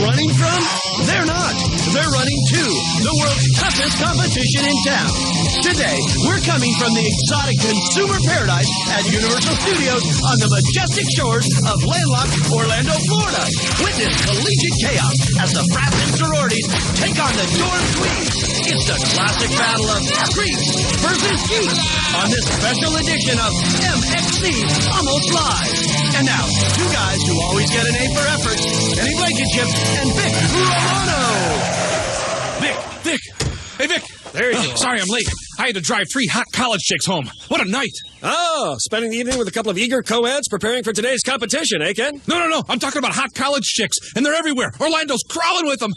running from? They're not. They're running to the world's toughest competition in town. Today, we're coming from the exotic consumer paradise at Universal Studios on the majestic shores of landlocked Orlando, Florida. Witness collegiate chaos as the frats and sororities take on the dorm queens. It's the classic battle of Greeks versus Geeks on this special edition of MXC Almost Live. And now, two guys who always get an A for effort, Kenny Blankenship and Vic Romano. Vic! Hey, Vic! There you go. Sorry I'm late. I had to drive 3 hot college chicks home. What a night! Oh, spending the evening with a couple of eager co-eds preparing for today's competition, eh, Ken? No. I'm talking about hot college chicks, and they're everywhere. Orlando's crawling with them.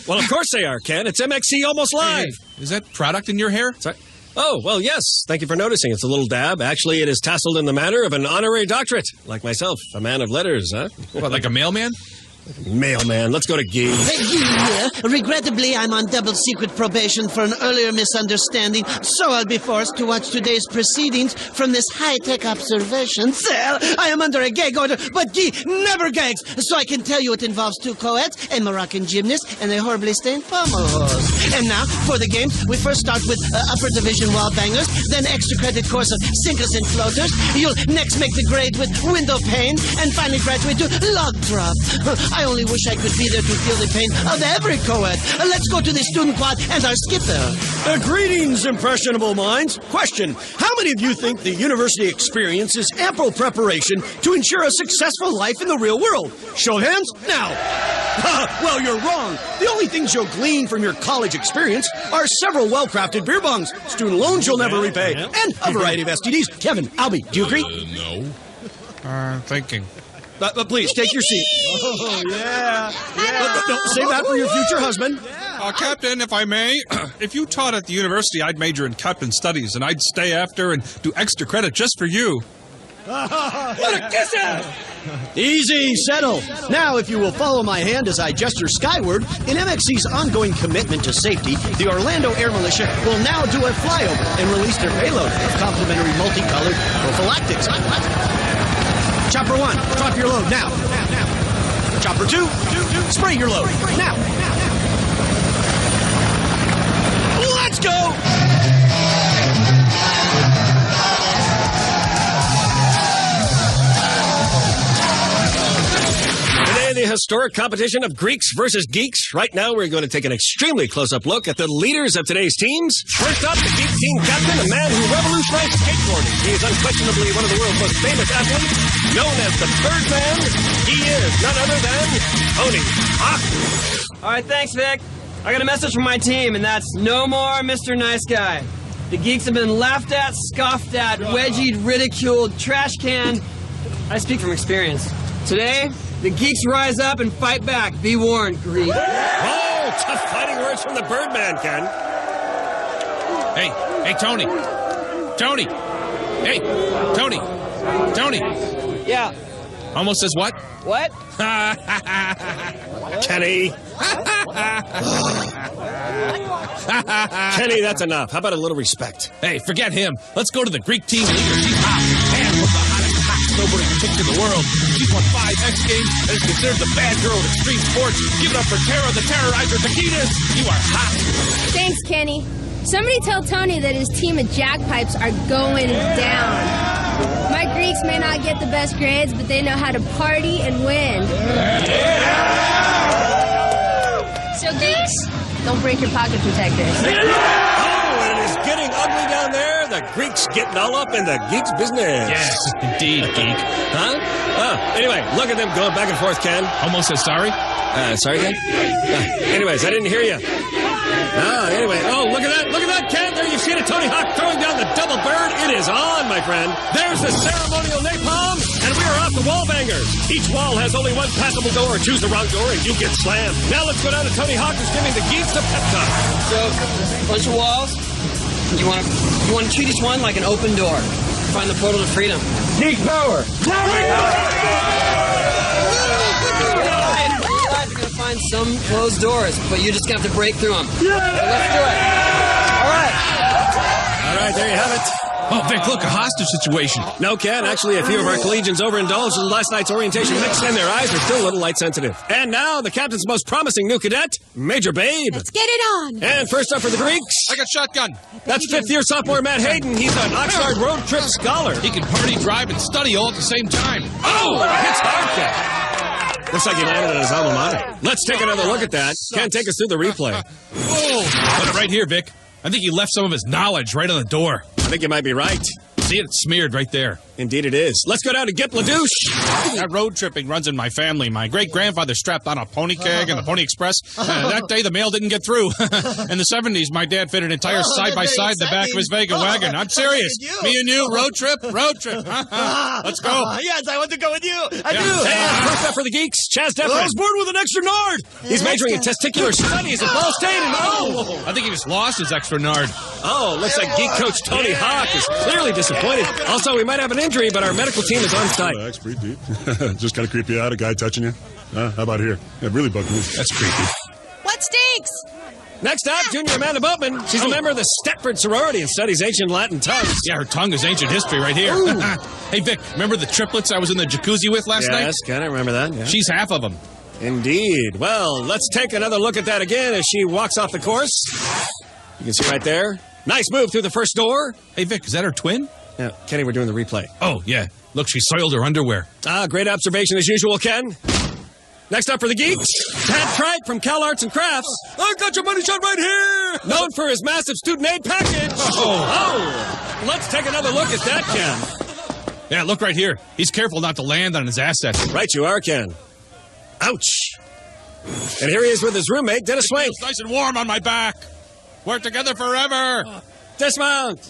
Well, of course they are, Ken. It's MXC Almost Live. Hey, is that product in your hair? Sorry? Oh, well, yes. Thank you for noticing. It's a little dab. Actually, it is tasseled in the manner of an honorary doctorate. Like myself, a man of letters, huh? What, like a mailman? Mailman. Let's go to Guy. Regrettably, I'm on double-secret probation for an earlier misunderstanding, so I'll be forced to watch today's proceedings from this high-tech observation cell. I am under a gag order, but Guy never gags, so I can tell you it involves 2 co-eds, a Moroccan gymnast, and a horribly stained pommel horse. And now, for the games, we first start with upper division wall bangers, then extra credit course of sinkers and floaters. You'll next make the grade with window pane, and finally graduate to log drop. I only wish I could be there to feel the pain of every co-ed. Let's go to the student quad and our skipper. Greetings, impressionable minds. Question: how many of you think the university experience is ample preparation to ensure a successful life in the real world? Show of hands now. Well, you're wrong. The only things you'll glean from your college experience are several well-crafted beer bongs, student loans you'll never repay, and a variety of STDs. Kevin, Albie, do you agree? No. Thinking. But please, take your seat. Oh, yeah. No, save that for your future husband. Captain, if I may, if you taught at the university, I'd major in captain studies, and I'd stay after and do extra credit just for you. What a kisser! Easy, settle. Now, if you will follow my hand as I gesture skyward, in MXC's ongoing commitment to safety, the Orlando Air Militia will now do a flyover and release their payload of complimentary multicolored prophylactics. Chopper 1, drop your load now. Chopper 2, spray your load now. Let's go! Today, the historic competition of Greeks versus Geeks. Right now, we're going to take an extremely close-up look at the leaders of today's teams. First up, the Geek team captain, a man who revolutionized skateboarding. He is unquestionably one of the world's most famous athletes, known as the Birdman. He is none other than Tony Hawk. All right, thanks, Vic. I got a message from my team, and that's no more Mr. Nice Guy. The Geeks have been laughed at, scoffed at, wedgied, ridiculed, trash canned. I speak from experience. Today, the Geeks rise up and fight back. Be warned, Greek. Oh, tough fighting words from the Birdman, Ken. Hey, Tony. Hey, Tony. Yeah. Almost says what? What? Kenny. Kenny, that's enough. How about a little respect? Hey, forget him. Let's go to the Greek team leader. She's hot. And from the hottest hot snowboarding chicks in the world. She's won 5 X Games and is considered the bad girl of extreme sports. Give it up for Tara, the Terrorizer Taquitas. You are hot. Thanks, Kenny. Somebody tell Tony that his team of jackpipes are going down. My Greeks may not get the best grades, but they know how to party and win. So, Geeks, don't break your pocket protectors. Oh, and it is getting ugly down there. The Greeks getting all up in the Geeks business. Yes, indeed, Geek. Huh? Oh, anyway, look at them going back and forth, Ken. Almost says sorry. Sorry, Ken? Anyways, I didn't hear you. Anyway. Oh, look at that, Ken. There you see it, Tony Hawk throwing down the double bird. It is on, my friend. There's the ceremonial napalm, and we are off the wall bangers. Each wall has only one passable door. Choose the wrong door, and you get slammed. Now let's go down to Tony Hawk, who's giving the Geeks a pep talk. So, bunch of walls. You want to treat each one like an open door. Find the portal to freedom. Geek power. Find some closed doors, but you're just gonna have to break through them. Yeah. So let's do it. All right, there you have it. Oh, Vic, look, a hostage situation. No, Ken. Actually, a few of our collegians overindulged in last night's orientation mix, and their eyes are still a little light sensitive. And now, the captain's most promising new cadet, Major Babe. Let's get it on. And first up for the Greeks. I got shotgun. That's fifth-year sophomore Matt Hayden. He's an Oxnard road trip scholar. He can party, drive, and study all at the same time. Oh, hits hard, Ken. Looks like he landed at his alma mater. Let's take another look at that. Ken, take us through the replay. Oh, got it right here, Vic. I think he left some of his knowledge right on the door. I think you might be right. See it? It's smeared right there. Indeed it is. Let's go down to Gip LaDouche. That road tripping runs in my family. My great-grandfather strapped on a pony keg and the Pony Express. That day, the mail didn't get through. In the 70s, my dad fit an entire side-by-side in the back of his Vega wagon. I'm serious. Me and you, road trip. Let's go. Yes, I want to go with you. I do. And first up for the geeks, Chaz Defrin. I was born with an extra nard. He's majoring in testicular studies at Ball State. And I think he just lost his extra nard. looks like geek coach Tony Hawk is clearly disappointed. Also, we might have an injury, but our medical team is on site. That's pretty deep. Just kind of creep you out, a guy touching you. How about here? Yeah, really bugged me. That's creepy. What stinks? Next up, Junior Amanda Boatman. She's a member of the Stepford sorority and studies ancient Latin tongues. Yeah, her tongue is ancient history right here. Hey, Vic, remember the triplets I was in the jacuzzi with last night? Yes, can I remember that? Yeah. She's half of them. Indeed. Well, let's take another look at that again as she walks off the course. You can see right there. Nice move through the first door. Hey, Vic, is that her twin? Yeah, Kenny, we're doing the replay. Oh, yeah. Look, she soiled her underwear. Great observation as usual, Ken. Next up for the geeks, Pat Trike from Cal Arts and Crafts. I got your money shot right here. Known for his massive student aid package. Let's take another look at that, Ken. Yeah, look right here. He's careful not to land on his assets. Right you are, Ken. Ouch. And here he is with his roommate, Dennis Swank. It's nice and warm on my back. We're together forever. Dismount.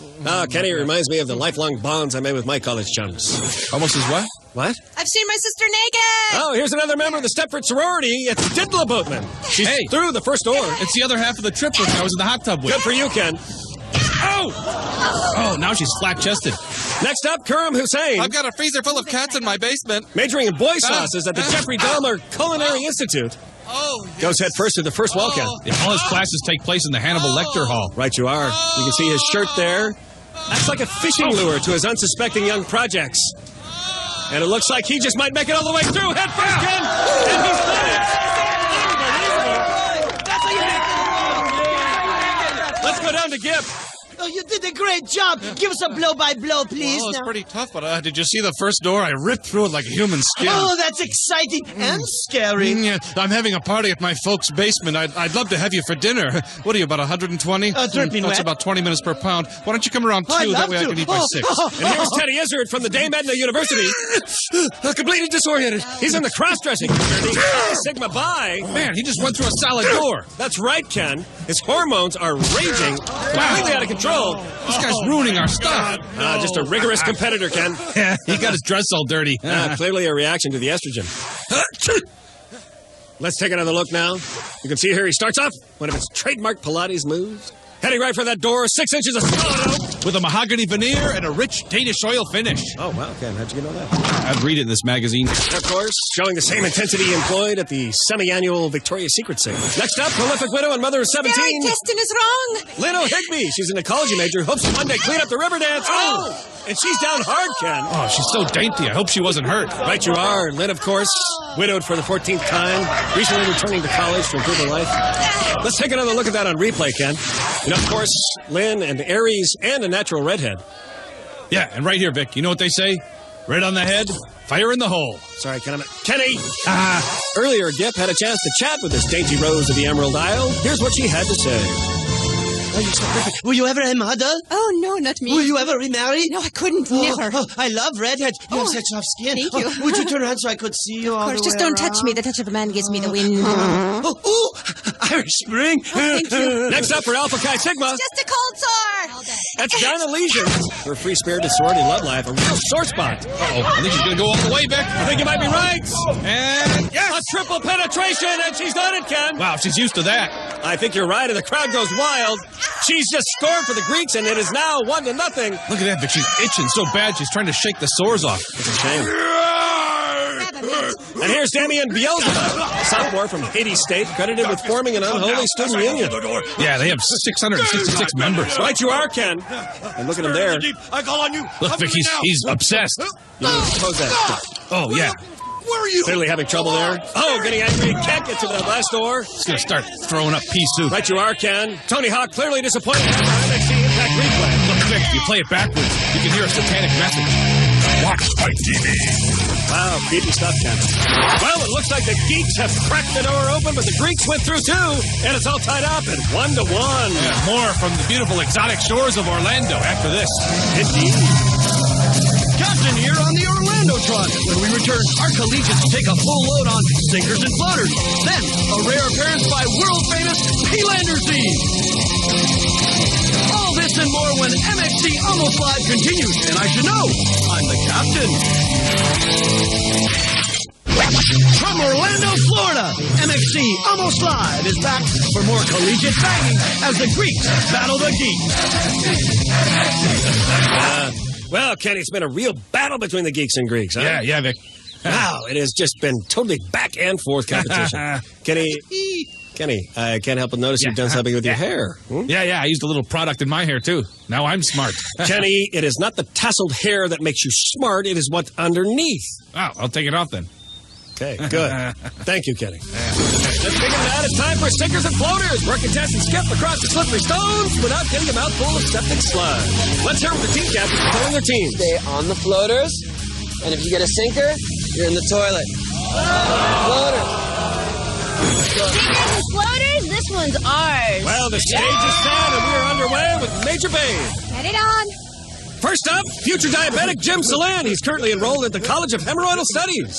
Kenny reminds me of the lifelong bonds I made with my college chums. Almost as what? What? I've seen my sister naked. Oh, here's another member of the Stepford sorority. It's Didla Boatman. She's through the first door. It's the other half of the triplet I was in the hot tub with. Good for you, Ken. Oh, now she's flat-chested. Next up, Karam Hussein. I've got a freezer full of cats in my basement. Majoring in boy sauces at the Jeffrey Dahmer Culinary Institute. Goes head first to the first wall, Ken. Yeah, all his classes take place in the Hannibal Lecter Hall. Right you are. You can see his shirt there. That's like a fishing lure to his unsuspecting young projects. And it looks like he just might make it all the way through. Head first, Ken! And he's done it! Let's go down to Gip. Oh, you did a great job. Give us a blow-by-blow, please. Well, it's now. pretty tough, but did you see the first door? I ripped through it like a human skin. Oh, that's exciting and scary. Yeah, I'm having a party at my folks' basement. I'd love to have you for dinner. What are you, about 120? Dripping That's wet. about 20 minutes per pound. Why don't you come around 2? I'd That love way I to. can eat by 6. And here's Teddy Izzard from the Dame Edna University. Completely disoriented. He's in the cross-dressing fraternity. Sigma Bi. Man, he just went through a solid door. That's right, Ken. His hormones are raging, completely out of control. This guy's ruining our stuff. Just a rigorous competitor, Ken. Yeah, he got his dress all dirty. Clearly a reaction to the estrogen. Let's take another look now. You can see here he starts off one of his trademark Pilates moves. Heading right for that door, 6 inches of solid oak. With a mahogany veneer and a rich Danish oil finish. Oh, wow, Ken, how'd you know that? I'd read it in this magazine. Of course, showing the same intensity employed at the semi-annual Victoria's Secret sale. Next up, prolific widow and mother of 17. Steroid testing is wrong. Lynn O'Higby. She's an ecology major who hopes to one day clean up the river dance. And she's down hard, Ken. Oh, she's so dainty. I hope she wasn't hurt. Right you are. Lynn, of course, widowed for the 14th time, recently returning to college to improve her life. Let's take another look at that on replay, Ken. And, of course, Lynn and Aries and a natural redhead. Yeah, and right here, Vic, you know what they say? Red on the head, fire in the hole. Sorry, Ken. Kenny! Earlier, Gip had a chance to chat with this dainty rose of the Emerald Isle. Here's what she had to say. Oh, you're so perfect. Were you ever a model? Oh, no, not me. Will you ever remarry? No, I couldn't. Never. Oh, I love redheads. You have such soft skin. Thank you. Would you turn around so I could see you all Of course, the just way don't touch around? me. The touch of a man gives me the wind. Irish Spring. Thank you. Next up for Alpha Chi Sigma. Just a cold sore. That's Dinah Legion. Her free-spirited sorority love life, a real sore spot. Uh-oh, I think she's going to go all the way, Vic. I think you might be right. And A triple penetration, and she's done it, Ken. wow, she's used to that. I think you're right, and the crowd goes wild. She's just scored for the Greeks, and it is now 1-0. Look at that, Vic. She's itching so bad she's trying to shake the sores off. It's a shame. And here's Damian Beelzebub, a sophomore from Haiti State, credited with forming an unholy student union. Yeah, they have 666 members. Right you are, Ken. And look at him there. I call on you. Look, Vic, he's obsessed. You need to pose that. Oh, yeah. Where are you? Clearly having trouble there. Oh, getting angry. Can't get to the glass door. He's going to start throwing up pea soup. Right you are, Ken. Tony Hawk clearly disappointed after MXC Impact replay. Look, Vic, if you play it backwards, you can hear a satanic message. Watch my TV. Wow, creepy stuff, Ken. Well, it looks like the Geeks have cracked the door open, but the Greeks went through too, and it's all tied up at 1-1. Yeah, more from the beautiful exotic shores of Orlando after this. Indeed. Captain here on the Orlandotron. When we return, our collegiates take a full load on sinkers and floaters. Then, a rare appearance by world-famous P-Lander Z. All this and more when MXC Almost Live continues. And I should know, I'm the captain. From Orlando, Florida, MXC Almost Live is back for more collegiate banging as the Greeks battle the Geeks. Well, Kenny, it's been a real battle between the Geeks and Greeks, huh? Yeah, Vic. Wow, it has just been totally back and forth competition. Kenny, I can't help but notice you've done something with your hair. Yeah, I used a little product in my hair, too. Now I'm smart. Kenny, it is not the tasseled hair that makes you smart. It is what's underneath. Oh, I'll take it off then. Okay, good. Thank you, Kenny. Let's figure it out. It's time for stickers and floaters, where contestants skip across the slippery stones without getting a mouthful of septic sludge. Let's hear from the team captains for telling their teams. Stay on the floaters, and if you get a sinker, you're in the toilet. Floater. Stickers and floaters, this one's ours. Well, the stage is set, and we are underway with Major Babe. Get it on. First up, future diabetic Jim Salan. He's currently enrolled at the College of Hemorrhoidal Studies.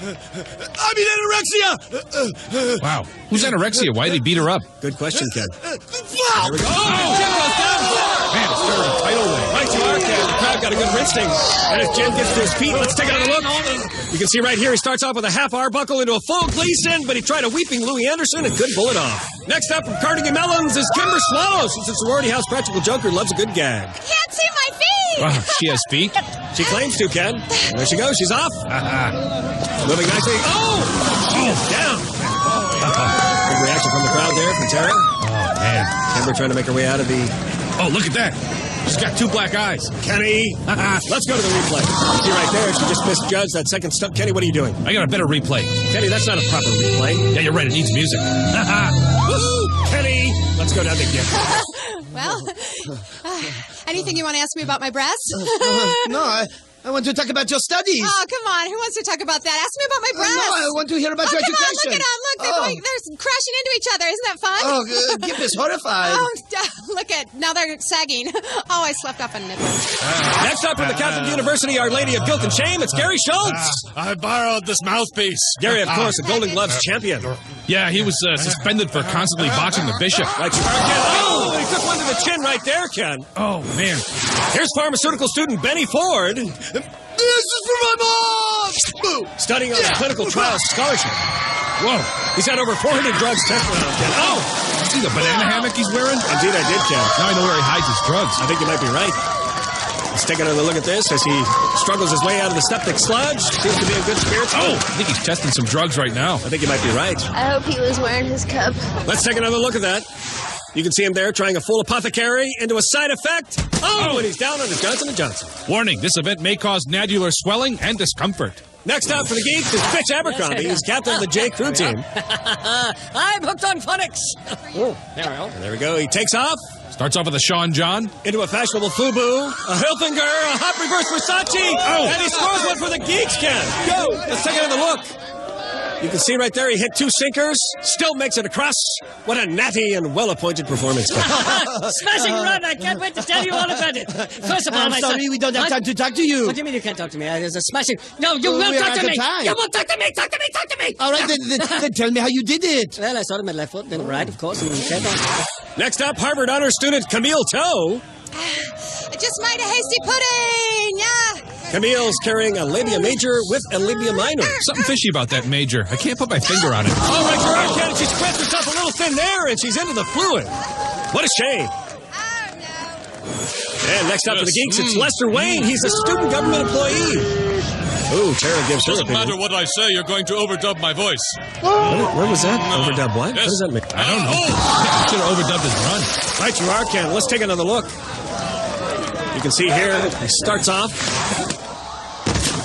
I mean anorexia. Wow. Who's anorexia? Why did he beat her up? Good question, Ken. Wow. Here we go. Oh, Jim goes down. Man, it's starting a tidal wave. Right you are, Ken. The crowd got a good rinsing. And as Jim gets to his feet, let's take another look. You can see right here he starts off with a half Arbuckle into a full Gleason, but he tried a weeping Louis Anderson and couldn't pull it off. Next up from Carnegie Mellons is Kimber Swallow. She's a sorority house practical joker who loves a good gag. Can't see my feet. Wow, she has feet? She claims to, Ken. There she goes. She's off. Moving nicely. Oh! She is down. Big reaction from the crowd there from Tara. Oh, man. Kimber trying to make her way out of the... Oh, look at that. She's got two black eyes. Kenny. Let's go to the replay. See right there, she just misjudged that second stunt. Kenny, what are you doing? I got a better replay. Kenny, that's not a proper replay. Yeah, you're right. It needs music. Woohoo! Kenny, let's go down to gift. Well, anything you want to ask me about my breasts? No, I want to talk about your studies. Oh, come on. Who wants to talk about that? Ask me about my breasts. No, I want to hear about your Come on, education. look at them. Look, they're crashing into each other. Isn't that fun? Oh, Gip is horrified. Oh, look at, now they're sagging. Oh, I slept off a nipple. Next up from the Catholic University, Our Lady of Guilt and Shame, it's Gary Schultz. I borrowed this mouthpiece. Gary, of course, a Golden Gloves champion. Yeah, he was suspended for constantly boxing the bishop. Right, you are, Ken. Oh, he took one to the chin right there, Ken. Oh, man. Here's pharmaceutical student Benny Ford. This is for my mom. Studying on a clinical trial scholarship. Whoa. He's had over 400 drugs tested on him, Ken. Oh! See the banana hammock he's wearing? Indeed, I did, Ken. Now I know where he hides his drugs. I think you might be right. Let's take another look at this as he struggles his way out of the septic sludge. Seems to be in good spirits. Oh, I think he's testing some drugs right now. I think you might be right. I hope he was wearing his cup. Let's take another look at that. You can see him there trying a full apothecary into a side effect. Oh, and he's down on his Johnson & Johnson. Warning, this event may cause nadular swelling and discomfort. Next up for the Geeks is Fitch Abercrombie. He's captain of the J. Crew team. I'm hooked on phonics. And there we go. He takes off Starts off with a Sean John. into a fashionable FUBU, a Hilfiger, a hot reverse Versace. Oh. And he scores one for the Geeks, Ken. Go. Let's take another look. You can see right there he hit two sinkers, still makes it across. What a natty and well-appointed performance. Smashing run! I can't wait to tell you all about it. First of all, I'm my sorry, son- we don't have time to talk to you. What do you mean you can't talk to me? There's a smashing... No, you Well, will we're talk out to of me! time. You will talk to me! Talk to me! Talk to me! All right, then tell me how you did it. Well, I started with my left foot, then right, of course, and then kept on. Next up, Harvard honor student Camille Toe. I just made a hasty pudding. Yeah. Camille's carrying a labia major with a labia minor. Something fishy about that major. I can't put my finger on it. All right, you're right, Ken. She spreads herself a little thin there, and she's into the fluid. What a shame. And next up for the Geeks, it's Lester Wayne. He's a student government employee. Ooh, Tara gives her Doesn't opinion. matter what I say, you're going to overdub my voice. Where was that? Overdub what? Yes. What does that mean? I don't know. Should have overdubbed his run. Right, you are, Ken. Let's take another look. You can see here, he starts off.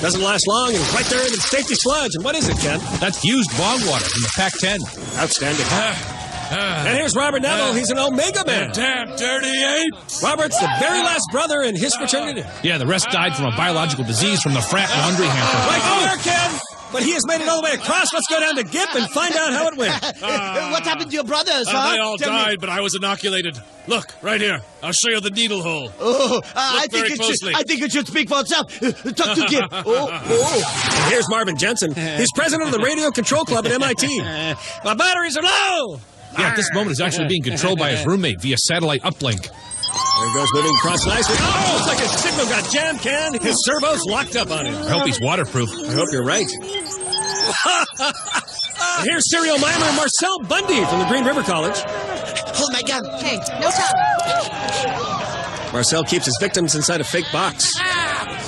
Doesn't last long, and he's right there in the safety sludge. And what is it, Ken? That's used bog water from the Pac-10. Outstanding. And here's Robert Neville. He's an Omega man. Damn dirty ape! Robert's the very last brother in his fraternity. Yeah, the rest died from a biological disease from the frat laundry hamper. Right there, Ken. But he has made it all the way across. Let's go down to Gip and find out how it went. What happened to your brothers, huh? They all Tell me. died, but I was inoculated. Look, right here. I'll show you the needle hole. Oh, I think it should speak for itself. Talk to Gip. And here's Marvin Jensen. He's president of the Radio Control Club at MIT. My batteries are low. Yeah, at this moment, he's actually being controlled by his roommate via satellite uplink. There he goes, moving across nicely. Oh, looks like his signal got jammed, Ken. His servo's locked up on him. I hope he's waterproof. I hope you're right. And here's serial mimer Marcel Bundy from the Green River College. Hold my gun. Hey, no time. Marcel keeps his victims inside a fake box.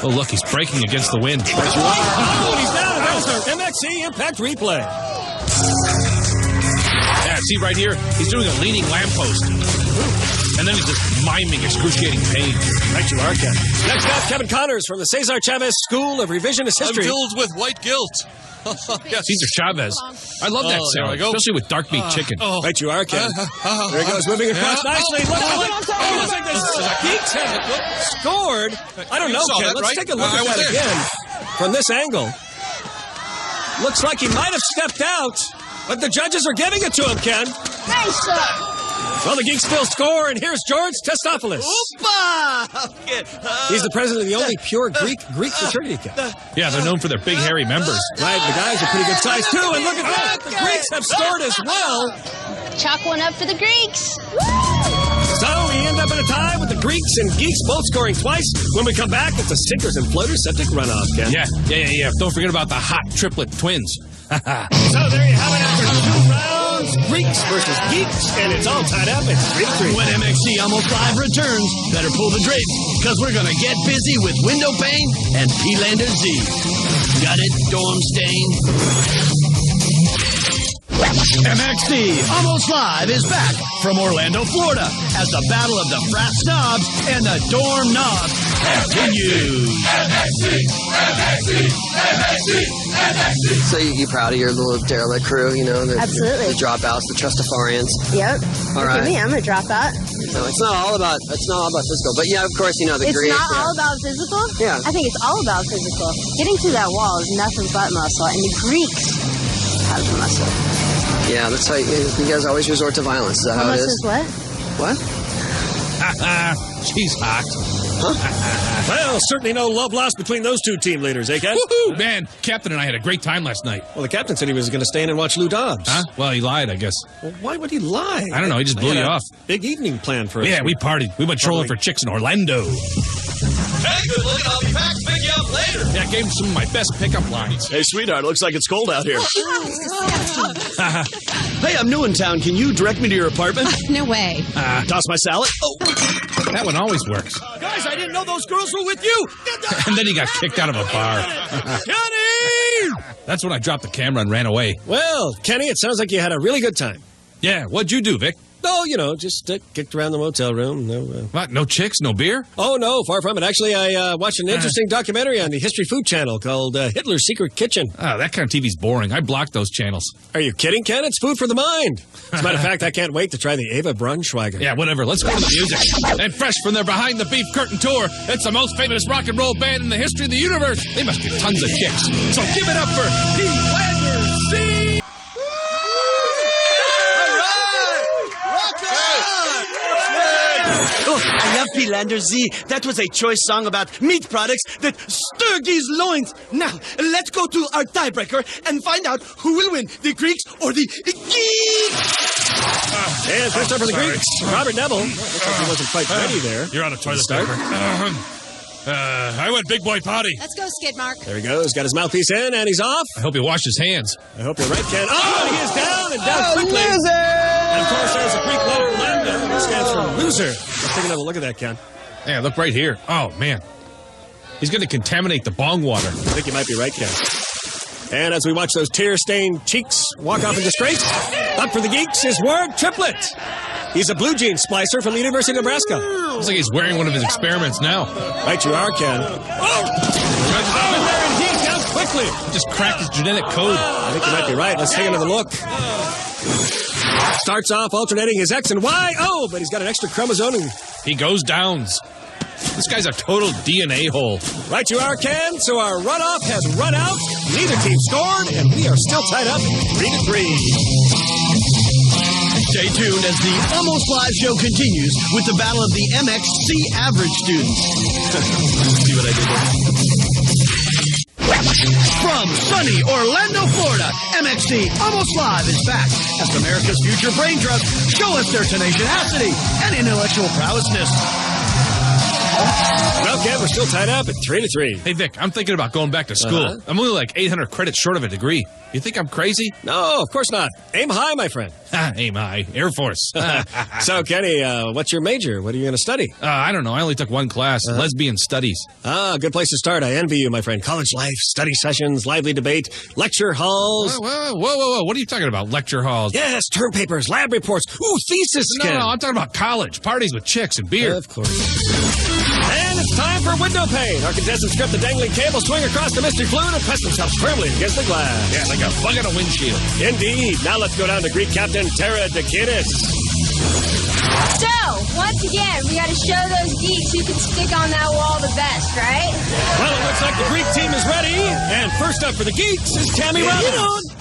Oh, look, he's breaking against the wind. Oh, he's down. That was our MXC Impact Replay. Yeah, see right here? He's doing a leaning lamppost. And then he's just miming excruciating pain. Right you are, Ken. Next up, Kevin Connors from the Cesar Chavez School of Revisionist I'm History. filled with white guilt. Yes. Cesar Chavez. I love that there salad, we go. especially with dark meat chicken. Right you are, Ken. There he goes, moving across nicely. Look, looks like this Geeks have scored. I don't know, saw Ken. that, Let's right? take a look I at was that there. again from this angle. Looks like he might have stepped out, but the judges are giving it to him, Ken. Nice shot. Well, the Geeks still score, and here's George Testopoulos. He's the president of the only pure Greek fraternity, Ken. Yeah, they're known for their big, hairy members. Right, the guys are pretty good size, too, and look at that. The Greeks have scored as well. Chalk one up for the Greeks. So we end up in a tie with the Greeks and Geeks both scoring twice. When we come back, it's a sinkers and floaters septic runoff, Ken. Yeah. Don't forget about the hot triplet twins. So there you have it after 2 rounds. Greeks versus Geeks, and it's all tied up. It's 3-3. When MXC Almost Live returns, better pull the drapes, because we're going to get busy with window pane and P-Lander Z. Got it, Dorm Stain? MXC Almost Live is back from Orlando, Florida, as the battle of the frat snobs and the dorm knobs continues. So you're proud of your little derelict crew, you know? Absolutely. The dropouts, the trustafarians. Yep. All Look right. at me, I'm a dropout. No, it's not all about physical. But yeah, of course, you know, the It's Greek. not all about physical? Yeah. I think it's all about physical. Getting to that wall is nothing but muscle, and the Greeks have the muscle. Yeah, that's how you guys always resort to violence. Is that how it Muscle is? is what? What? She's hot. Well, certainly no love lost between those two team leaders, eh, Ken? Woohoo! Man, Captain and I had a great time last night. Well, the captain said he was going to stay in and watch Lou Dobbs. Huh? Well, he lied, I guess. Well, why would he lie? I don't know, he just blew I had you a off. Big evening planned for us. Yeah, we partied. We went trolling for chicks in Orlando. Hey, good looking. I'll be back to pick you up later. Yeah, I gave him some of my best pickup lines. Hey, sweetheart, looks like it's cold out here. Hey, I'm new in town. Can you direct me to your apartment? No way. Toss my salad? Oh, That one always works. guys, I didn't know those girls were with you. And then he got kicked out of a bar. Kenny! That's when I dropped the camera and ran away. Well, Kenny, it sounds like you had a really good time. Yeah, what'd you do, Vic? No, you know, just kicked around the motel room. No. What, no chicks, no beer? Oh, no, far from it. Actually, I watched an interesting documentary on the History Food Channel called Hitler's Secret Kitchen. Oh, that kind of TV's boring. I blocked those channels. Are you kidding, Ken? It's food for the mind. As a matter of fact, I can't wait to try the Ava Braunschweiger. Yeah, whatever. Let's go to the music. And fresh from their Behind the Beef curtain tour, it's the most famous rock and roll band in the history of the universe. They must get tons of chicks. So give it up for P-Lander Z! Oh, I love P-Lander Z. That was a choice song about meat products that stir these loins. Now, let's go to our tiebreaker and find out who will win, the Greeks or the Geeks. And first up for the Greeks, Robert Neville. Looks like he wasn't quite ready there. You're on a toilet Start. paper. I went big boy potty. Let's go, Skid Mark. There he goes. Got his mouthpiece in, and he's off. I hope he washed his hands. I hope you're right, Ken. Oh, he is down and down quickly. And of course, there's a Greek letter lambda, which stands for loser. Let's take another look at that, Ken. Yeah, look right here. Oh, man. He's going to contaminate the bong water. I think you might be right, Ken. And as we watch those tear-stained cheeks walk off in disgrace, up for the Geeks is Ward Triplett. He's a blue jean splicer from the University of Nebraska. Looks like he's wearing one of his experiments now. Right you are, Ken. Oh, in there, and he's down quickly. He just cracked his genetic code. I think you might be right. Let's take another look. Starts off alternating his X and Y. Oh, but he's got an extra chromosome. He goes downs. This guy's a total DNA hole. Right you are, Ken. So our runoff has run out. Neither team scored, and we are still tied up 3-3. Stay tuned as the Almost Live show continues with the battle of the MXC average students. See what I did there? From sunny Orlando, Florida, MXC Almost Live is back as America's future brain trust show us their tenacity and intellectual prowessness. Well, Ken, we're still tied up at 3-3. Hey, Vic, I'm thinking about going back to school. I'm only like 800 credits short of a degree. You think I'm crazy? No, of course not. Aim high, my friend. Aim high. Air Force. So, Kenny, what's your major? What are you going to study? I don't know. I only took one class, lesbian studies. Good place to start. I envy you, my friend. College life, study sessions, lively debate, lecture halls. Whoa. What are you talking about? Lecture halls? Yes, term papers, lab reports. Ooh, thesis, Ken. No, I'm talking about college. Parties with chicks and beer. Of course. And it's time for window pane. Our contestants grip the dangling cable, swing across the mystery fluid, and press themselves firmly against the glass. Yeah, like a bug on a windshield. Indeed. Now let's go down to Greek captain Tara Dakinis. So, once again, we got to show those geeks who can stick on that wall the best, right? Well, it looks like the Greek team is ready. And first up for the geeks is Tammy Robbins.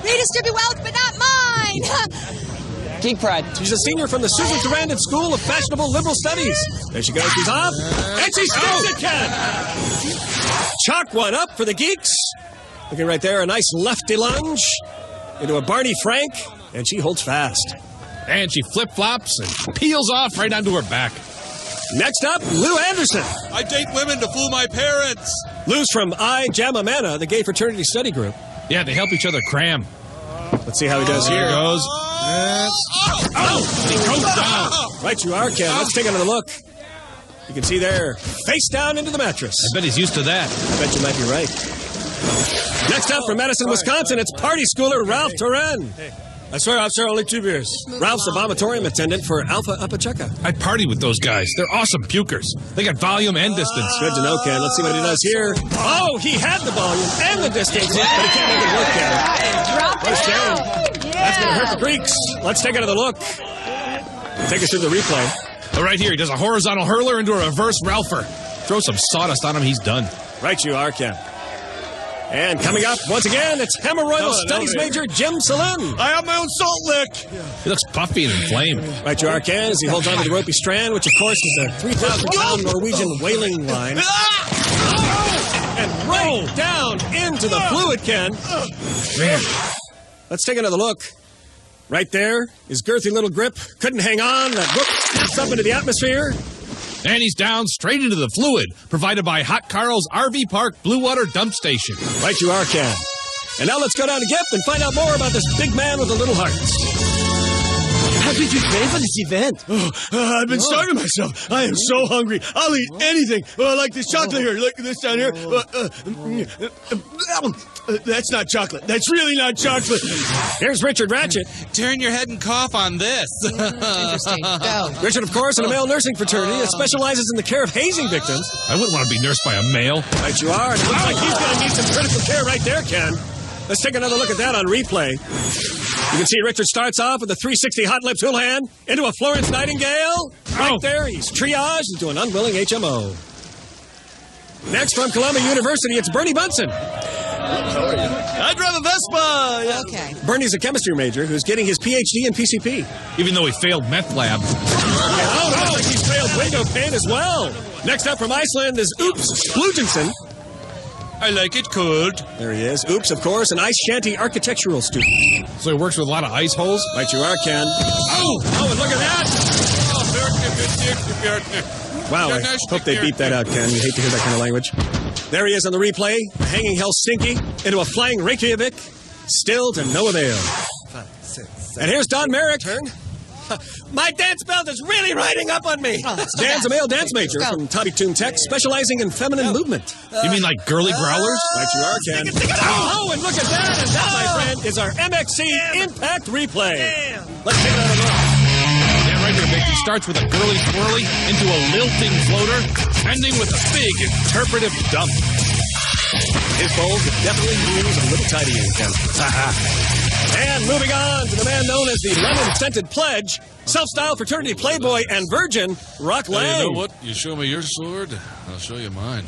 Redistribute wealth, but not mine. Geek pride. She's a senior from the Susan Sarandon School of Fashionable Liberal Studies. There she goes. She's off. And she sticks it, Ken. Chalk one up for the geeks. Looking right there, a nice lefty lunge into a Barney Frank, and she holds fast. And she flip-flops and peels off right onto her back. Next up, Lou Anderson. I date women to fool my parents. Lou's from I Jamma Manna, the gay fraternity study group. Yeah, they help each other cram. Let's see how he does here. Here goes. He goes down. Right you are, Ken. Let's take another look. You can see there, face down into the mattress. I bet he's used to that. I bet you might be right. Next up from Madison, Wisconsin, it's party schooler Ralph Torren. I swear, officer, only 2 beers. Ralph's a vomitorium attendant for Alpha Uppa Chucka. I party with those guys. They're awesome pukers. They got volume and distance. Good to know, Ken. Let's see what he does here. Oh, he had the volume and the distance, but he can't make it work, Ken. What a shame. That's going to hurt the Greeks. Let's take another look. Take us through the replay. Right here, he does a horizontal hurler into a reverse Ralpher. Throw some sawdust on him, he's done. Right you are, Ken. And coming up, once again, it's hemorrhoidal studies major Jim Salin. I have my own salt lick. He looks puffy and inflamed. Right you are, Ken, as he holds onto the ropey strand, which, of course, is a 3,000-pound Norwegian whaling line. And right down into the fluid, Ken. Man. Let's take another look. Right there, his girthy little grip couldn't hang on. That rope snaps up into the atmosphere. And he's down straight into the fluid, provided by Hot Carl's RV Park Blue Water Dump Station. Right you are, Ken. And now let's go down to Gip and find out more about this big man with a little heart. How did you train for this event? I've been starving myself. I am so hungry. I'll eat anything. Like this chocolate here. Look at this down here. That's not chocolate. That's really not chocolate. Here's Richard Ratchet. Turn your head and cough on this. Interesting. Go. Richard, of course, in a male nursing fraternity that specializes in the care of hazing victims. I wouldn't want to be nursed by a male. Right you are. And it looks like he's going to need some critical care right there, Ken. Let's take another look at that on replay. You can see Richard starts off with a 360 hot lips Houlihan into a Florence Nightingale. Right there, he's triaged into an unwilling HMO. Next from Columbia University, it's Bernie Bunsen. I drive a Vespa. Yeah. Okay. Bernie's a chemistry major who's getting his PhD in PCP. Even though he failed meth lab. Oh, looks like he's failed window pane as well. Next up from Iceland is Oops Splugensen. I like it cold. There he is. Oops, of course, an ice shanty architectural student. So he works with a lot of ice holes? Right you are, Ken. Oh, and look at that. Wow, I hope they beat that out, Ken. You hate to hear that kind of language. There he is on the replay, hanging Helsinki into a flying Reykjavik, still to no avail. And here's Don Merrick. My dance belt is really riding up on me. Dan's a male dance major from Toddy Toon Tech, specializing in feminine movement. You mean like girly growlers? Right you are, Ken. Oh, and look at that. And that, my friend, is our MXC Impact Replay. Let's take another look. Yeah, right here, Mick. He starts with a girly swirly into a lilting floater, ending with a big interpretive dump. His bowls could definitely use a little tidying, Ken. And moving on to the man known as the lemon-scented pledge, self-styled fraternity playboy and virgin, Rock Lang. You know what? You show me your sword, I'll show you mine.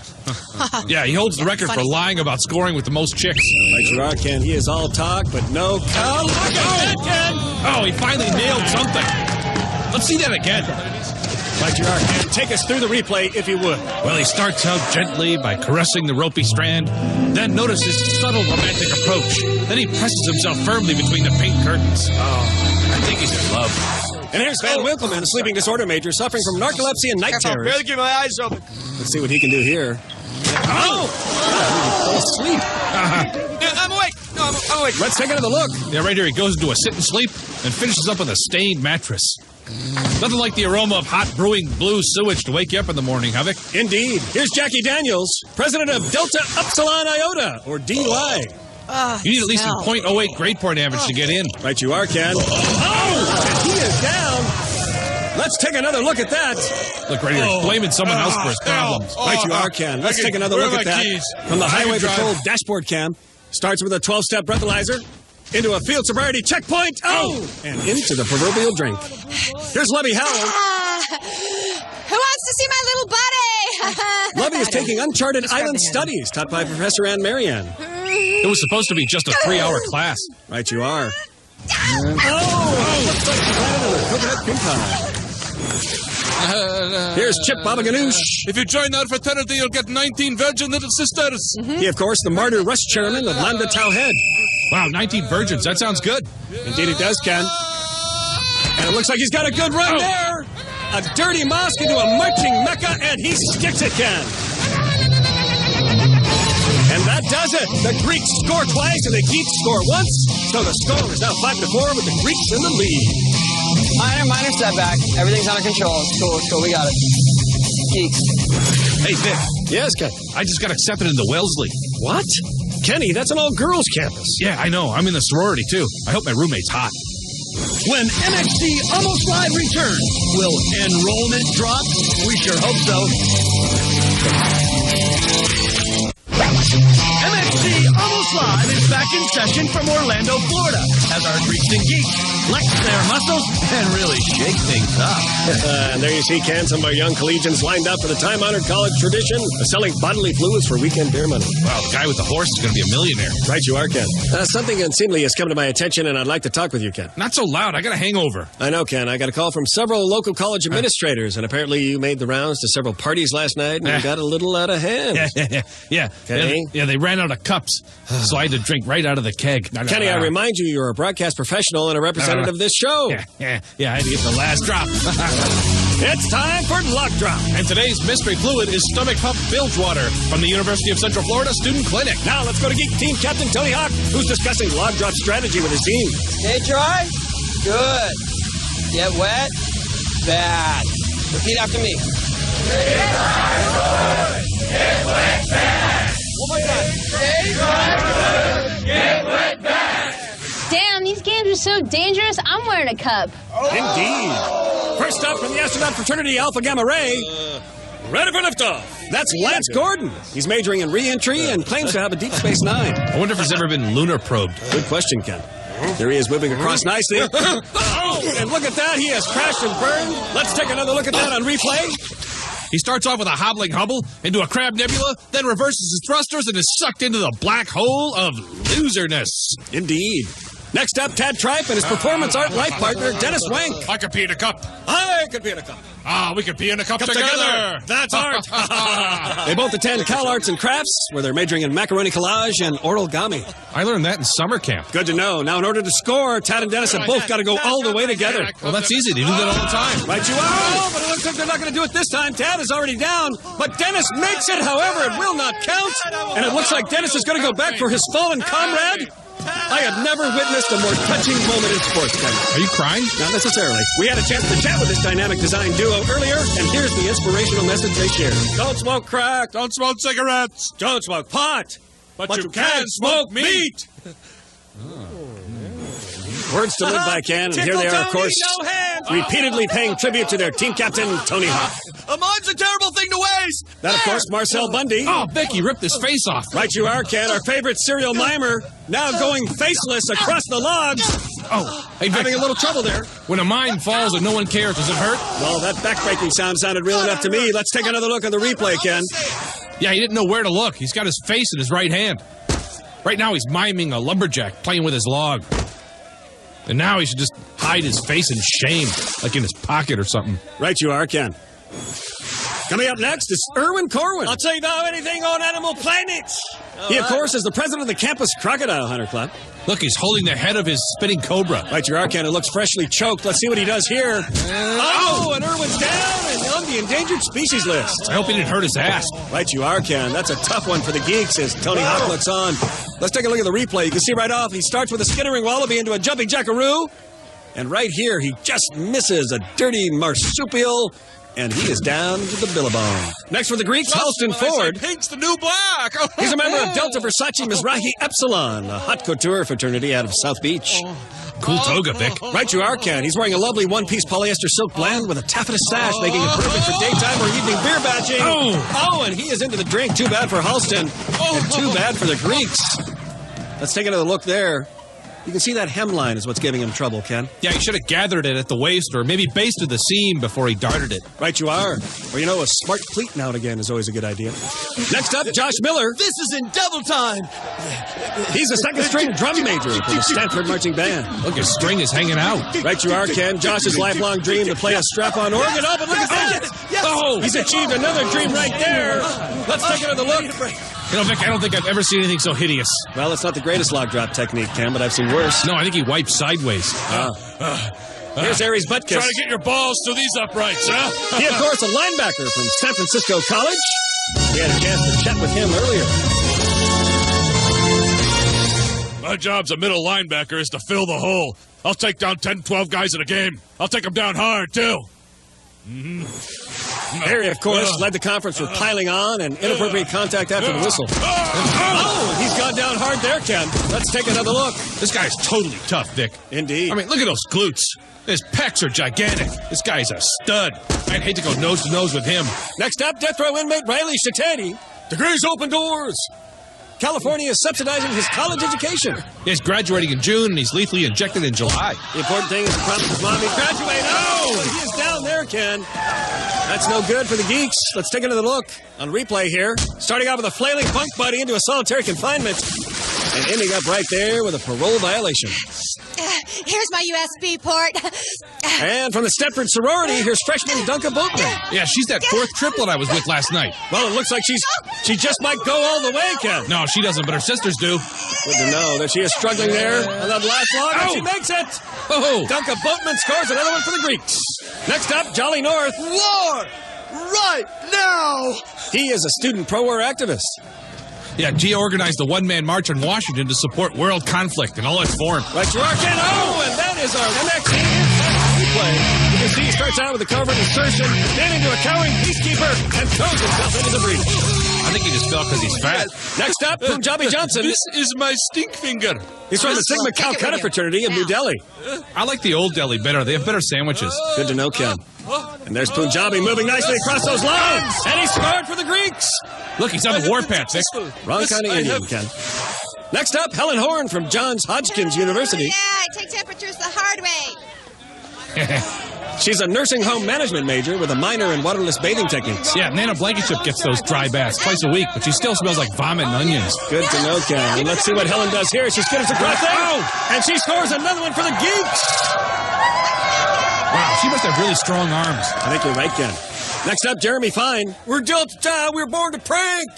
Yeah, he holds the record for lying about scoring with the most chicks. Right you are, Ken. He is all talk, but no... Oh, look at that, Ken! Oh, he finally nailed something. Let's see that again. Right you are, Ken. Take us through the replay, if you would. Well, he starts out gently by caressing the ropey strand, then notice his subtle romantic approach. Then he presses himself firmly between the pink curtains. Oh, I think he's in love. And here's Van Winkleman, a sleeping disorder major suffering from narcolepsy and night terrors. Barely keep my eyes open. Let's see what he can do here. Oh! Asleep. I'm awake. No, I'm awake. Let's take another look. Yeah, right here, he goes into a sit and sleep and finishes up with a stained mattress. Nothing like the aroma of hot brewing blue sewage to wake you up in the morning, Havoc. Indeed. Here's Jackie Daniels, president of Delta Upsilon Iota, or DY. You need at least a .08 grade point average to get in. Right you are, Ken. Oh! And he is down. Let's take another look at that. Look right here, blaming someone else for his problems. Right you are, Ken. Let's take another look at that. From the Highway Patrol dashboard cam. Starts with a 12-step breathalyzer. Into a field sobriety checkpoint. Oh! And into the proverbial drink. Here's Levy Howell. Who wants to see my little buddy? Levy is taking Uncharted Island Studies, taught by Professor Ann Marianne. It was supposed to be just a 3-hour class. Right you are. Looks like coconut cream pie. Here's Chip Baba Ganoush. If you join our fraternity, you'll get 19 virgin little sisters. He, of course, the martyr Rush chairman of Lambda Tau Head. Wow, 19 virgins. That sounds good. Indeed it does, Ken. And it looks like he's got a good run there. A dirty mosque into a marching mecca, and he sticks it, Ken. And that does it. The Greeks score twice, and the Geeks score once. So the score is now 5-4 with the Greeks in the lead. Minor setback. Everything's under control. It's cool. We got it. Geeks. Hey, Vic. Yes, Ken. I just got accepted into Wellesley. What? Kenny, that's an all-girls campus. Yeah, I know. I'm in the sorority, too. I hope my roommate's hot. When MXC Almost Live returns, will enrollment drop? We sure hope so. MXC Almost Live is back in session from Orlando, Florida, as our Greeks and Geeks flex their muscles and really shake things up. And there you see, Ken, some of our young collegians lined up for the time-honored college tradition of selling bodily fluids for weekend beer money. Wow, the guy with the horse is going to be a millionaire. Right you are, Ken. Something unseemly has come to my attention, and I'd like to talk with you, Ken. Not so loud. I got a hangover. I know, Ken. I got a call from several local college administrators, and apparently you made the rounds to several parties last night and got a little out of hand. Yeah. Kenny? Yeah, they ran out of cups, so I had to drink right out of the keg. Kenny, I remind you, you're a broadcast professional and a representative of this show. Yeah, I had to get the last drop. It's time for Log Drop. And today's mystery fluid is stomach pump bilge water from the University of Central Florida Student Clinic. Now let's go to Geek Team Captain Tony Hawk, who's discussing Log Drop strategy with his team. Stay dry. Good. Get wet. Bad. Repeat after me. Stay dry. Good. Get wet. Bad. One more time. Stay dry. Good. Get wet. Bad. Damn, these games are so dangerous, I'm wearing a cup. Indeed. First up from the astronaut fraternity Alpha Gamma Ray. Ready for liftoff. That's Lance Gordon. He's majoring in re-entry and claims to have a Deep Space Nine. I wonder if he's ever been lunar probed. Good question, Ken. There he is moving across nicely. Oh, and look at that. He has crashed and burned. Let's take another look at that on replay. He starts off with a hobbling Hubble into a crab nebula, then reverses his thrusters and is sucked into the black hole of loserness. Indeed. Next up, Tad Tripe and his performance art life partner, Dennis Wank. I could pee in a cup. I could pee in a cup. We could pee in a cup together. That's art. They both attend Cal Arts and Crafts, where they're majoring in macaroni collage and origami. I learned that in summer camp. Good to know. Now, in order to score, Tad and Dennis have both got to go all the way together. Well, that's easy. They do that all the time. Right you are. But it looks like they're not going to do it this time. Tad is already down, but Dennis makes it. However, it will not count. And it looks like Dennis is going to go back for his fallen comrade. I have never witnessed a more touching moment in sports, Ken. Are you crying? Not necessarily. We had a chance to chat with this dynamic design duo earlier, and here's the inspirational message they shared. Don't smoke crack. Don't smoke cigarettes. Don't smoke pot. But you can smoke meat. Words to live by, Ken, and here they are, of course, repeatedly paying tribute to their team captain, Tony Hawk. A mime's a terrible thing to waste. That, of course, Marcel Bundy. Oh, Vicky ripped his face off. Right you are, Ken, our favorite serial mimer, now going faceless across the logs. Oh, hey, Vic, having a little trouble there. When a mime falls and no one cares, does it hurt? Well, that backbreaking sound sounded real enough to me. Let's take another look at the replay, Ken. Yeah, he didn't know where to look. He's got his face in his right hand. Right now, he's miming a lumberjack playing with his log. And now he should just hide his face in shame, like in his pocket or something. Right you are, Ken. Coming up next is Erwin Corwin. I'll tell you about anything on Animal Planet. He, of course, is the president of the Campus Crocodile Hunter Club. Look, he's holding the head of his spinning cobra. Right you are, Ken. It looks freshly choked. Let's see what he does here. And Erwin's down and on the endangered species list. I hope he didn't hurt his ass. Right you are, Ken. That's a tough one for the geeks as Tony Hawk looks on. Let's take a look at the replay. You can see right off, he starts with a skittering wallaby into a jumping jackaroo. And right here, he just misses a dirty marsupial. And he is down to the billabong. Next for the Greeks, Halston Ford. Pink's the new black. He's a member of Delta Versace Mizrahi Epsilon, a haute couture fraternity out of South Beach. Cool toga, Vic. Right you are, Ken. He's wearing a lovely one-piece polyester silk blend with a taffeta stash, making it perfect for daytime or evening beer batching. Oh, and he is into the drink. Too bad for Halston. And too bad for the Greeks. Let's take another look there. You can see that hemline is what's giving him trouble, Ken. Yeah, he should have gathered it at the waist or maybe basted the seam before he darted it. Right you are. Or, a smart pleat now and again is always a good idea. Next up, Josh Miller. This is in double time. He's a second-string drum major for the Stanford Marching Band. Look, his string is hanging out. Right you are, Ken. Josh's lifelong dream to play a strap-on organ. Oh, but look at that! Yes. Oh, he's achieved another dream right there. Let's take another look. Vic, I don't think I've ever seen anything so hideous. Well, it's not the greatest log drop technique, Ken, but I've seen worse. No, I think he wiped sideways. Here's Aries Butkus. Trying to get your balls through these uprights, huh? He, of course, a linebacker from San Francisco College. We had a chance to chat with him earlier. My job's a middle linebacker is to fill the hole. I'll take down 10, 12 guys in a game. I'll take them down hard, too. Harry, of course, led the conference for piling on and inappropriate contact after the whistle. Oh, he's gone down hard there, Ken. Let's take another look. This guy's totally tough, Vic. Indeed. I mean, look at those glutes. His pecs are gigantic. This guy's a stud. I'd hate to go nose to nose with him. Next up, death row inmate Riley Shatani. Degrees open doors. California is subsidizing his college education. He's graduating in June, and he's lethally injected in July. The important thing is to promise his mommy graduate. Oh, he is down there, Ken. That's no good for the geeks. Let's take another look on replay here. Starting off with a flailing bunk buddy into a solitary confinement. And ending up right there with a parole violation. Here's my USB port. And from the Stepford sorority, here's freshman Duncan Boatman. Yeah, she's that fourth triplet I was with last night. Well, it looks like she just might go all the way, Ken. No, she doesn't, but her sisters do. Good to know that she is struggling there on that last log, and she makes it. Oh. Duncan Boatman scores another one for the Greeks. Next up, Jolly North. Lord, right now. He is a student pro-war activist. Yeah, Gia organized a one-man march in Washington to support world conflict in all its form. Right, you are, Ken. Oh, and that is our MXC replay. You can see he starts out with a covert insertion, then into a cowering peacekeeper, and throws himself into the breach. I think he just fell because he's fat. Next up, Punjabi Johnson. This is my stink finger. He's from the Sigma Calcutta fraternity of New Delhi. I like the old Delhi better. They have better sandwiches. Good to know, Ken. And there's Punjabi moving nicely across those lines. And he scored for the Greeks. Look, he's on the warpath, Vic. Wrong kind of Indian, Ken. Next up, Helen Horn from Johns Hopkins University. Yeah, I take temperatures the hard way. She's a nursing home management major with a minor in waterless bathing techniques. Yeah, Nana Blankenship gets those dry baths twice a week, but she still smells like vomit and onions. Good to know, Ken. And let's see what Helen does here. She skitters across there. Oh! And she scores another one for the geeks. Wow, she must have really strong arms. I think you're right, Ken. Next up, Jeremy Fine. We're Delta Tau. We're born to prank.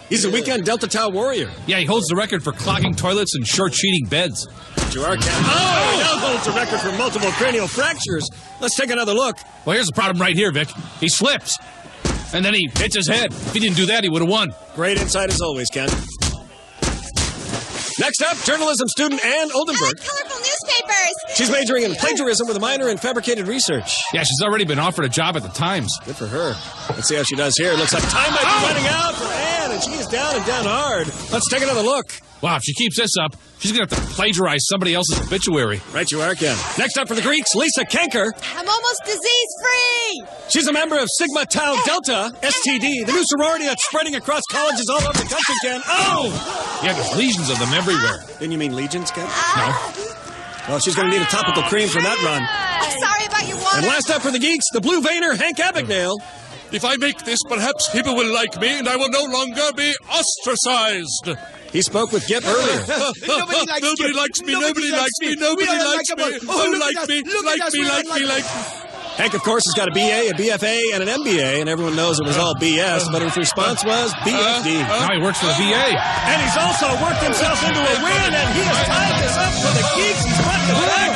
He's a weekend Delta Tau warrior. Yeah, he holds the record for clogging toilets and short-sheeting beds. You are, Ken. Oh, he now holds the record for multiple cranial fractures. Let's take another look. Well, here's the problem right here, Vic. He slips, and then he hits his head. If he didn't do that, he would have won. Great insight as always, Ken. Next up, journalism student Ann Oldenburg. Colorful newspapers. She's majoring in plagiarism with a minor in fabricated research. Yeah, she's already been offered a job at the Times. Good for her. Let's see how she does here. Looks like time might be running out for Ann, and she is down and down hard. Let's take another look. Wow, if she keeps this up, she's going to have to plagiarize somebody else's obituary. Right you are, Ken. Next up for the Greeks, Lisa Kanker. I'm almost disease-free. She's a member of Sigma Tau Delta, STD, the new sorority that's spreading across colleges all over the country, Ken. Oh! Yeah, there's legions of them everywhere. Didn't you mean legions, Ken? No. Well, she's going to need a topical cream for that run. Sorry about your water. And last up for the geeks, the Blue Veiner, Hank Abagnale. If I make this, perhaps people will like me and I will no longer be ostracized. He spoke with Gip earlier. Nobody likes me. Nobody likes me. Hank, of course, has got a BA, a BFA, and an MBA, and everyone knows it was all BS, but his response was BFD. Now he works for the VA. And he's also worked himself into a win, and he has tied this up for the geeks. He's brought the back.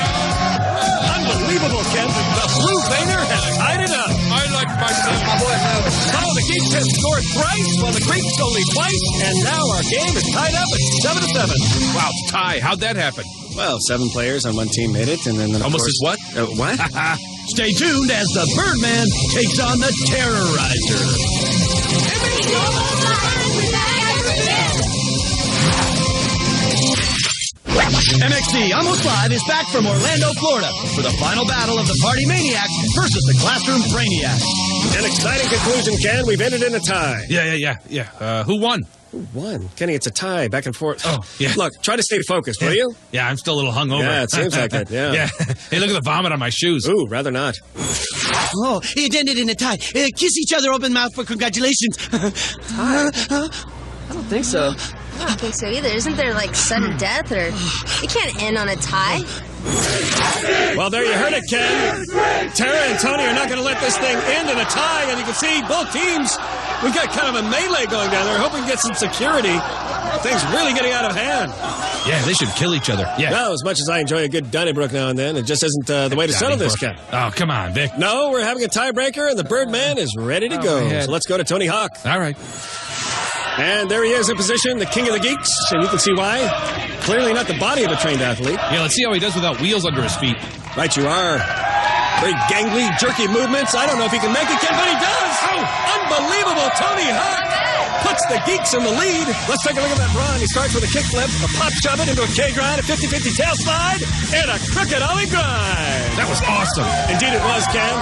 Unbelievable, Ken. The Blue Veiner has tied it up. I like myself. My boy, so the geeks have scored thrice, while the Greeks only twice, and now our game is tied up at 7-7. Wow, tie. How'd that happen? Well, 7 players on one team made it, and then Almost as what? What? Stay tuned as the Birdman takes on the Terrorizer. MXC Almost Live is back from Orlando, Florida for the final battle of the Party Maniacs versus the Classroom Brainiacs. An exciting conclusion, Ken. We've ended in a tie. Yeah. Who won? Who won? Kenny, it's a tie, back and forth. Oh, yeah. Look, try to stay focused, will you? Yeah, I'm still a little hungover. Yeah, it seems like it, yeah. Yeah. Hey, look at the vomit on my shoes. Ooh, rather not. Oh, it ended in a tie. Kiss each other open mouth for congratulations. I don't think so. I don't think so either. Isn't there like sudden death or you can't end on a tie? Well, there you heard it, Ken. Tara and Tony are not going to let this thing end in a tie, and you can see both teams. We've got kind of a melee going down there, hoping to get some security. Things really getting out of hand. Yeah, they should kill each other. Yeah. Well, as much as I enjoy a good Donnybrook now and then, it just isn't the way to settle this, Ken. Oh, come on, Vic. No, we're having a tiebreaker, and the Birdman is ready to go. So let's go to Tony Hawk. All right. And there he is in position, the king of the geeks, and you can see why. Clearly not the body of a trained athlete. Yeah, let's see how he does without wheels under his feet. Right you are. Very gangly, jerky movements. I don't know if he can make it, Ken, but he does! Oh, unbelievable! Tony Hawk puts the geeks in the lead. Let's take a look at that run. He starts with a kickflip, a pop shove it into a K-grind, a 50-50 tail slide, and a crooked ollie grind. That was awesome. Indeed it was, Ken.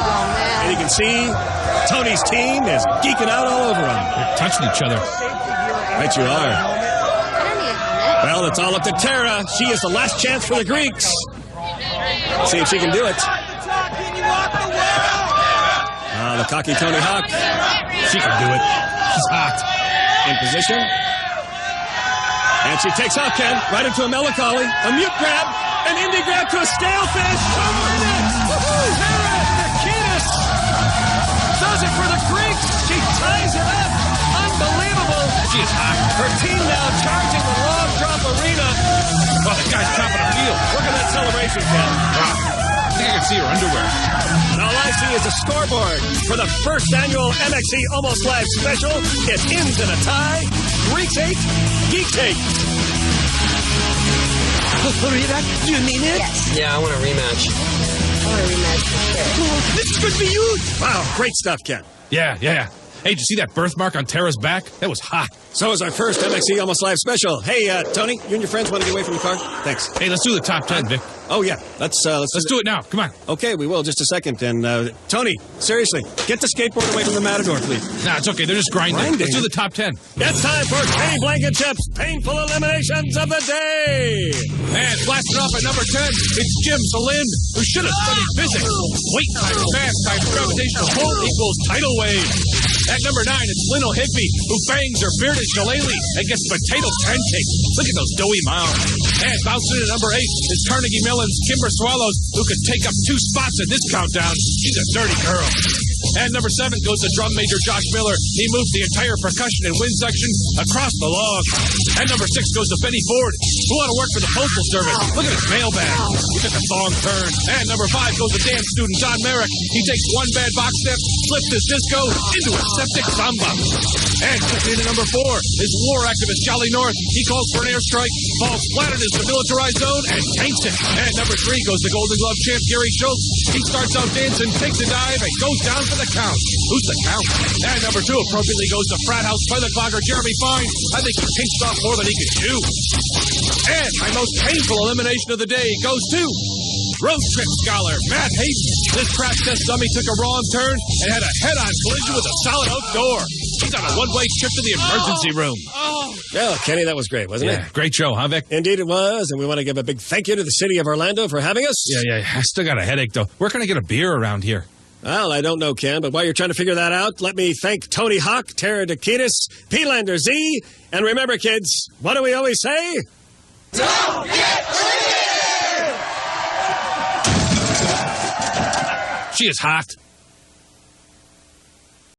And you can see Tony's team is geeking out all over him. They're touching each other. Right you are. Well, it's all up to Tara. She is the last chance for the Greeks. Let's see if she can do it. The cocky Tony Hawk. She can do it. She's hot. In position. And she takes off, Ken, right into a melancholy, a mute grab, an indie grab to a scale fish. Tara Nikitas does it for the Greeks. She ties it up. Unbelievable. She is hot. Her team now charging the long drop arena. Oh, the guy's chopping a field. Look at that celebration, Ken. Wow. I think I can see her underwear. And all I see is a scoreboard for the first annual MXC Almost Live special. It ends in a tie. Greeks 8, Geeks 8. Rematch? Do you mean it? Yes. Yeah, I want a rematch. I want a rematch for sure. Oh, this is going to be huge. Wow, great stuff, Ken. Yeah. Hey, did you see that birthmark on Tara's back? That was hot. So is our first MXC Almost Live special. Hey, Tony, you and your friends want to get away from the car? Thanks. Hey, let's do the top 10, Vic. Oh, yeah. Let's do it now. Come on. Okay, we will. Just a second. And, Tony, seriously, get the skateboard away from the Matador, please. Nah, it's okay. They're just grinding. Let's do the top 10. It's time for Kenny Blanket Chip's Painful Eliminations of the Day. And blasting off at number 10, it's Jim Salin, who should have studied physics. Weight times mass times gravitational pull equals tidal wave. At number 9, it's Lynn O'Higby, who bangs her bearded shillelagh and gets potato pancake. Look at those doughy mounds. And bouncing in at number 8 is Carnegie Mellon's Kimber Swallows, who could take up 2 spots in this countdown. She's a dirty girl. And number 7 goes to drum major Josh Miller. He moves the entire percussion and wind section across the log. And number 6 goes to Benny Ford, who ought to work for the Postal Service. Look at his mailbag. He took a song turn. And number 5 goes to dance student John Merrick. He takes one bad box step, flips his disco into a septic samba. And kicking in at number 4 is war activist Jolly North. He calls for an airstrike falls flat in his demilitarized zone and tanks it. And number 3 goes the Golden Glove champ, Gary Schultz. He starts out dancing, takes a dive, and goes down for the count. Who's the count? And number 2 appropriately goes to frat house toilet clogger Jeremy Fine. I think he pinched off more than he could chew. And my most painful elimination of the day goes to road trip scholar Matt Hayden. This crash test dummy took a wrong turn and had a head-on collision with a solid oak door. He's on a one-way trip to the emergency room. Well, Kenny, that was great, wasn't it? Yeah, great show, huh, Vic? Indeed it was, and we want to give a big thank you to the city of Orlando for having us. Yeah. I still got a headache, though. Where can I get a beer around here? Well, I don't know, Ken, but while you're trying to figure that out, let me thank Tony Hawk, Tara Dakitis, P-Lander Z, and remember, kids, what do we always say? Don't get She is hot.